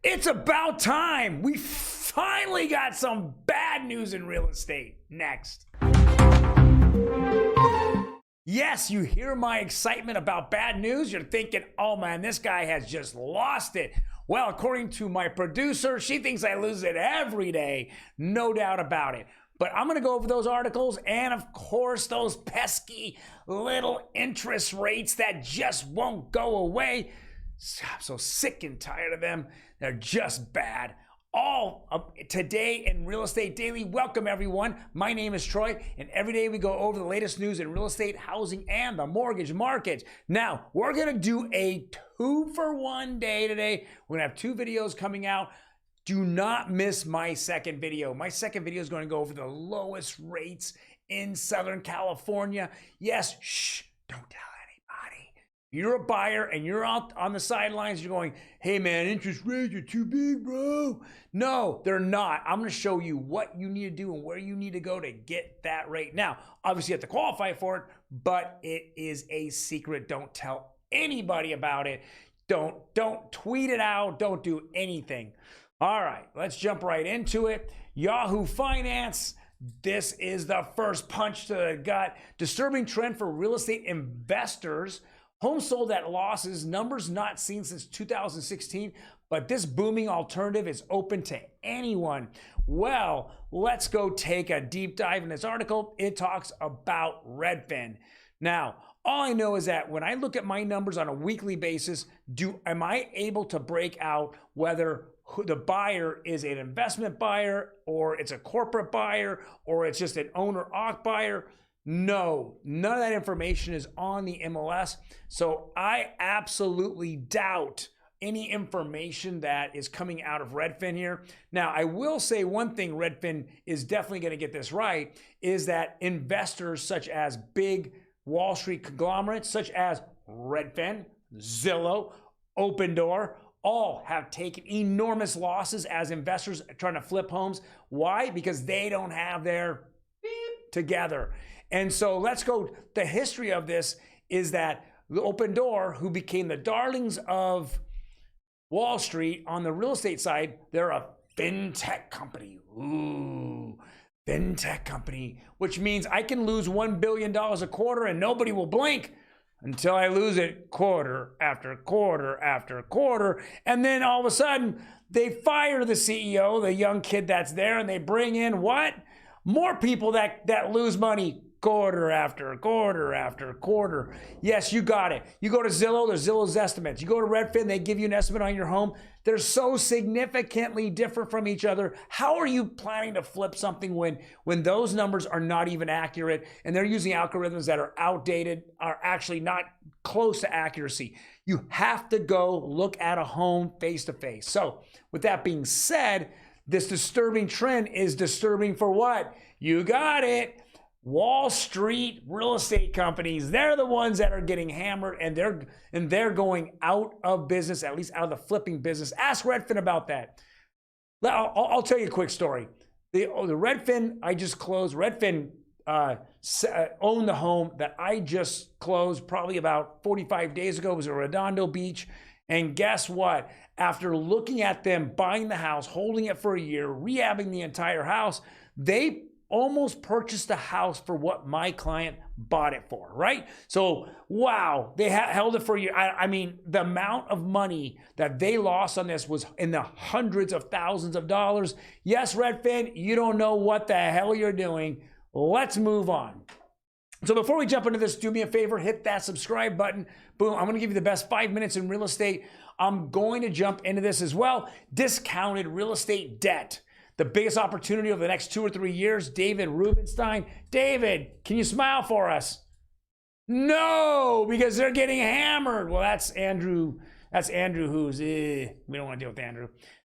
It's about time. We finally got some bad news in real estate. Next. Yes, you hear my excitement about bad news. You're thinking, oh man, this guy has just lost it. Well, according to my producer, she thinks I lose it every day. No doubt about it. But I'm going to go over those articles and, of course, those pesky little interest rates that just won't go away. I'm so sick and tired of them. They're just bad. All today in Real Estate Daily. Welcome, everyone. My name is Troy, and every day we go over the latest news in real estate, housing, and the mortgage market. Now, we're going to do a 2-for-1 day today. We're going to have 2 videos coming out. Do not miss my second video. My second video is going to go over the lowest rates in Southern California. Yes, shh, don't tell anybody. You're a buyer and you're out on the sidelines. You're going, hey man, interest rates are too big, bro. No, they're not. I'm going to show you what you need to do and where you need to go to get that rate. Now, obviously you have to qualify for it, but it is a secret. Don't tell anybody about it. Don't tweet it out. Don't do anything. All right, let's jump right into it. Yahoo Finance. This is the first punch to the gut. Disturbing trend for real estate investors. Homes sold at losses, numbers not seen since 2016, but this booming alternative is open to anyone. Well, let's go take a deep dive in this article. It talks about Redfin. Now, all I know is that when I look at my numbers on a weekly basis, am I able to break out whether the buyer is an investment buyer or it's a corporate buyer or it's just an owner-occ buyer? No, none of that information is on the MLS. So I absolutely doubt any information that is coming out of Redfin here. Now, I will say one thing Redfin is definitely going to get this right is that investors such as big Wall Street conglomerates such as Redfin, Zillow, Opendoor, all have taken enormous losses as investors trying to flip homes. Why? Because they don't have their beep together. And so let's go. The history of this is that the Opendoor, who became the darlings of Wall Street on the real estate side, they're a fintech company. Ooh, fintech company, which means I can lose $1 billion a quarter and nobody will blink until I lose it quarter after quarter after quarter. And then all of a sudden, they fire the CEO, the young kid that's there, and they bring in what? More people that lose money quarter after quarter after quarter. Yes, you got it. You go to Zillow, there's Zillow's estimates. You go to Redfin, they give you an estimate on your home. They're so significantly different from each other. How are you planning to flip something when those numbers are not even accurate and they're using algorithms that are outdated, are actually not close to accuracy? You have to go look at a home face to face. So with that being said, this disturbing trend is disturbing for what? You got it. Wall Street real estate companies, they're the ones that are getting hammered and they're going out of business, at least out of the flipping business. Ask Redfin about that. I'll tell you a quick story. The Redfin I just closed, Redfin owned the home that I just closed probably about 45 days ago. It was in Redondo Beach. And guess what? After looking at them buying the house, holding it for a year, rehabbing the entire house, they almost purchased the house for what my client bought it for, right? So, wow, they held it for a year. I mean, the amount of money that they lost on this was in the hundreds of thousands of dollars. Yes, Redfin, you don't know what the hell you're doing. Let's move on. So before we jump into this, do me a favor, hit that subscribe button. Boom, I'm gonna give you the best 5 minutes in real estate. I'm going to jump into this as well. Discounted real estate debt. The biggest opportunity over the next 2 or 3 years. David Rubenstein. David, can you smile for us? No, because they're getting hammered. Well, that's Andrew. That's Andrew who's, we don't want to deal with Andrew.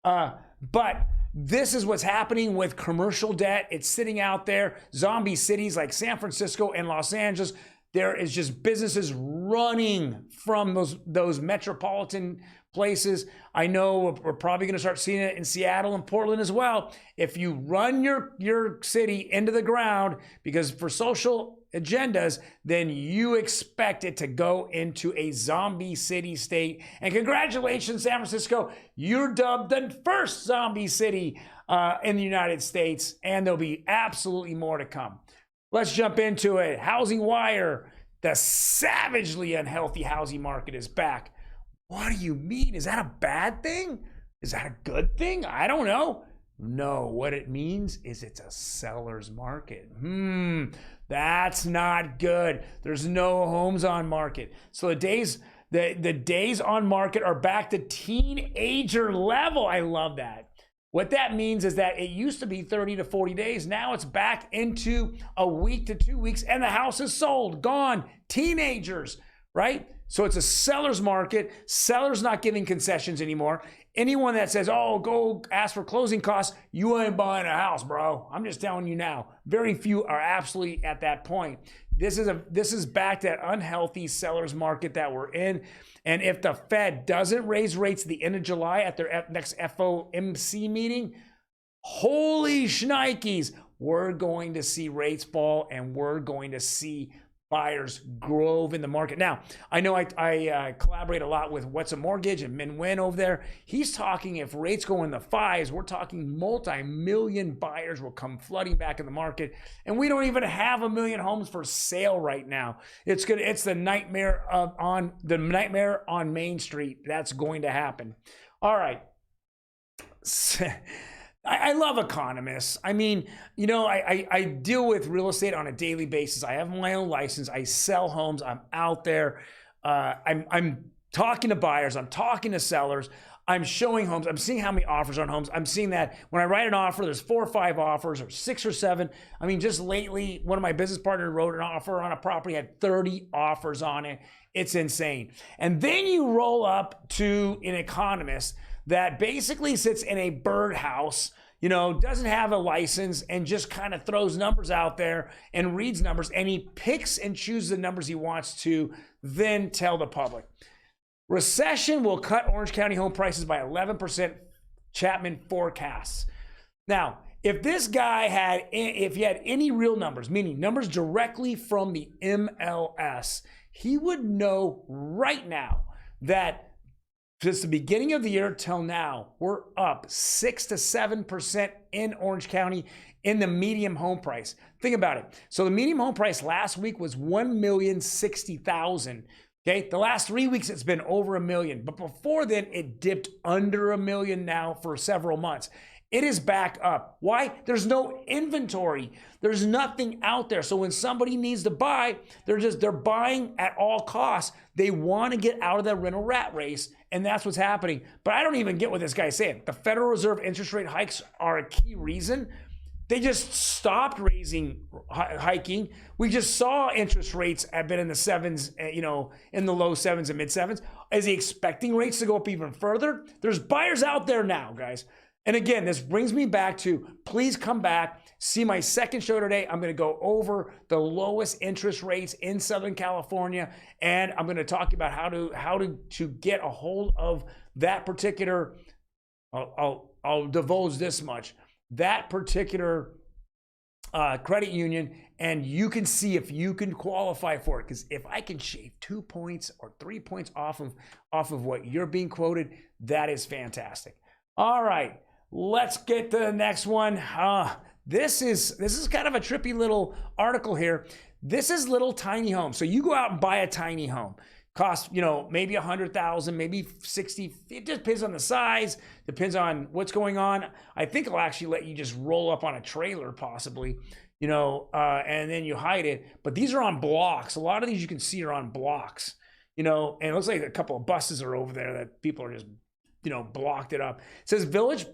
But this is what's happening with commercial debt. It's sitting out there. Zombie cities like San Francisco and Los Angeles. There is just businesses running from those metropolitan places. I know we're probably going to start seeing it in Seattle and Portland as well. If you run your city into the ground because for social agendas, then you expect it to go into a zombie city state. And congratulations, San Francisco, you're dubbed the first zombie city in the United States, and there'll be absolutely more to come. Let's jump into it. Housing Wire, the savagely unhealthy housing market is back. What do you mean? Is that a bad thing? Is that a good thing? I don't know. No, what it means is it's a seller's market. That's not good. There's no homes on market. So the days on market are back to teenager level. I love that. What that means is that it used to be 30 to 40 days. Now it's back into a week to 2 weeks and the house is sold, gone, teenagers, right? So it's a seller's market. Sellers not giving concessions anymore. Anyone that says, oh, go ask for closing costs, you ain't buying a house, bro. I'm just telling you now. Very few are absolutely at that point. This is back to that unhealthy seller's market that we're in. And if the Fed doesn't raise rates at the end of July at their next FOMC meeting, holy shnikes, we're going to see rates fall and we're going to see buyers grove in the market. Now, I know I collaborate a lot with What's a Mortgage and Min Wen over there. He's talking if rates go in the fives, we're talking multi-million buyers will come flooding back in the market. And we don't even have 1 million homes for sale right now. It's the nightmare on Main Street. That's going to happen. All right. I love economists. I mean, you know, I deal with real estate on a daily basis. I have my own license. I sell homes. I'm out there. I'm talking to buyers. I'm talking to sellers. I'm showing homes. I'm seeing how many offers on homes. I'm seeing that when I write an offer, there's 4 or 5 offers or 6 or 7. I mean, just lately, one of my business partners wrote an offer on a property, had 30 offers on it. It's insane. And then you roll up to an economist that basically sits in a birdhouse, you know, doesn't have a license and just kind of throws numbers out there and reads numbers, and he picks and chooses the numbers he wants to then tell the public. Recession will cut Orange County home prices by 11%, Chapman forecasts. Now, if this guy if he had any real numbers, meaning numbers directly from the MLS, he would know right now that since the beginning of the year till now, we're up 6 to 7% in Orange County in the median home price. Think about it. So the median home price last week was $1,060,000. Okay, the last 3 weeks it's been over $1 million, but before then it dipped under $1 million now for several months. It is back up. Why? There's no inventory. There's nothing out there. So when somebody needs to buy, they're buying at all costs. They want to get out of that rental rat race, and that's what's happening. But I don't even get what this guy's saying. The Federal Reserve interest rate hikes are a key reason. They just stopped hiking. We just saw interest rates have been in the 7s, in the low 7s and mid 7s. Is he expecting rates to go up even further? There's buyers out there now, guys. And again, this brings me back to, please come back, see my second show today. I'm going to go over the lowest interest rates in Southern California, and I'm going to talk about how to get a hold of that particular, I'll divulge this much, that particular credit union, and you can see if you can qualify for it. Because if I can shave 2 points or 3 points off of what you're being quoted, that is fantastic. All right. Let's get to the next one. This is kind of a trippy little article here. This is little tiny homes. So you go out and buy a tiny home. Cost, maybe 100,000, maybe 60. It just depends on the size, depends on what's going on. I think it'll actually let you just roll up on a trailer possibly, and then you hide it. But these are on blocks. A lot of these you can see are on blocks, and it looks like a couple of buses are over there that people are just blocked it up. It says village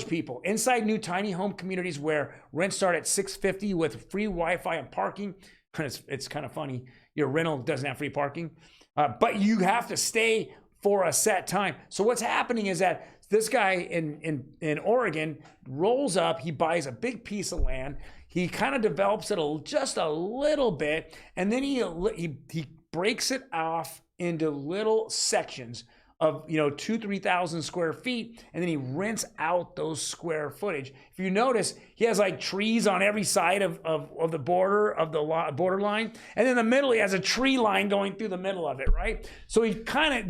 people inside new tiny home communities where rents start at $650 with free Wi-Fi and parking. It's kind of funny. Your rental doesn't have free parking, but you have to stay for a set time. So what's happening is that this guy in Oregon rolls up. He buys a big piece of land. He kind of develops it just a little bit, and then he breaks it off into little sections of 2,000-3,000 square feet, and then he rents out those square footage. If you notice, he has like trees on every side of the border of the borderline, and in the middle he has a tree line going through the middle of it, right? So he kind of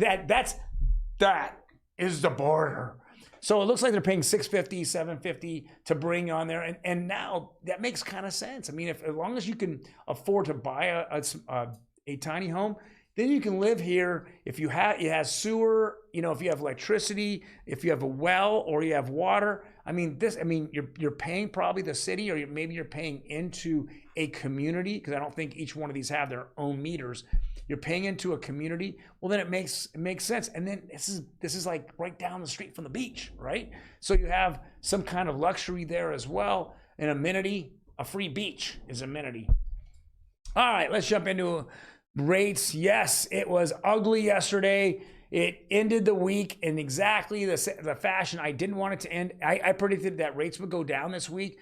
that is the border. So it looks like they're paying $650, $750 to bring on there, and now that makes kind of sense. I mean, as long as you can afford to buy a tiny home, then you can live here. If it has sewer, if you have electricity, if you have a well or you have water. I mean, you're paying probably the city, or maybe you're paying into a community, because I don't think each one of these have their own meters. You're paying into a community. Well, then it makes sense. And then this is like right down the street from the beach, right? So you have some kind of luxury there as well. An amenity, a free beach is amenity. All right, let's jump into rates. Yes, it was ugly yesterday. It ended the week in exactly the fashion I didn't want it to end. I predicted that rates would go down this week.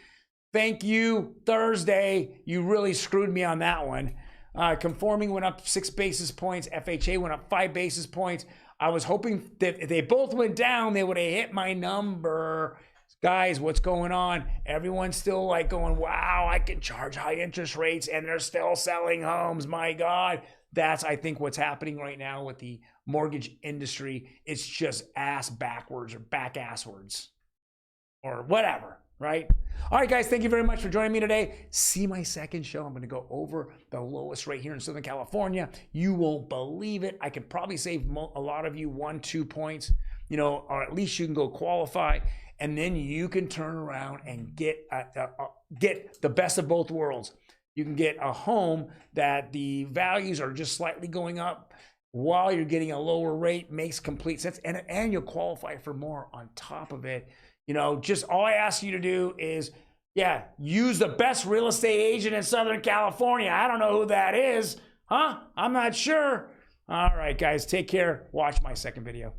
Thank you, Thursday. You really screwed me on that one. Conforming went up 6 basis points. FHA went up 5 basis points. I was hoping that if they both went down, they would have hit my number. Guys, what's going on? Everyone's still like going, wow, I can charge high interest rates, and they're still selling homes. My God. That's, I think, what's happening right now with the mortgage industry. It's just ass backwards or back asswards or whatever, right? All right, guys, thank you very much for joining me today. See my second show. I'm going to go over the lowest rate here in Southern California. You won't believe it. I could probably save a lot of you 1-2 points, or at least you can go qualify. And then you can turn around and get the best of both worlds. You can get a home that the values are just slightly going up while you're getting a lower rate. Makes complete sense. And you'll qualify for more on top of it. Just all I ask you to do is, use the best real estate agent in Southern California. I don't know who that is. I'm not sure. All right, guys, take care. Watch my second video.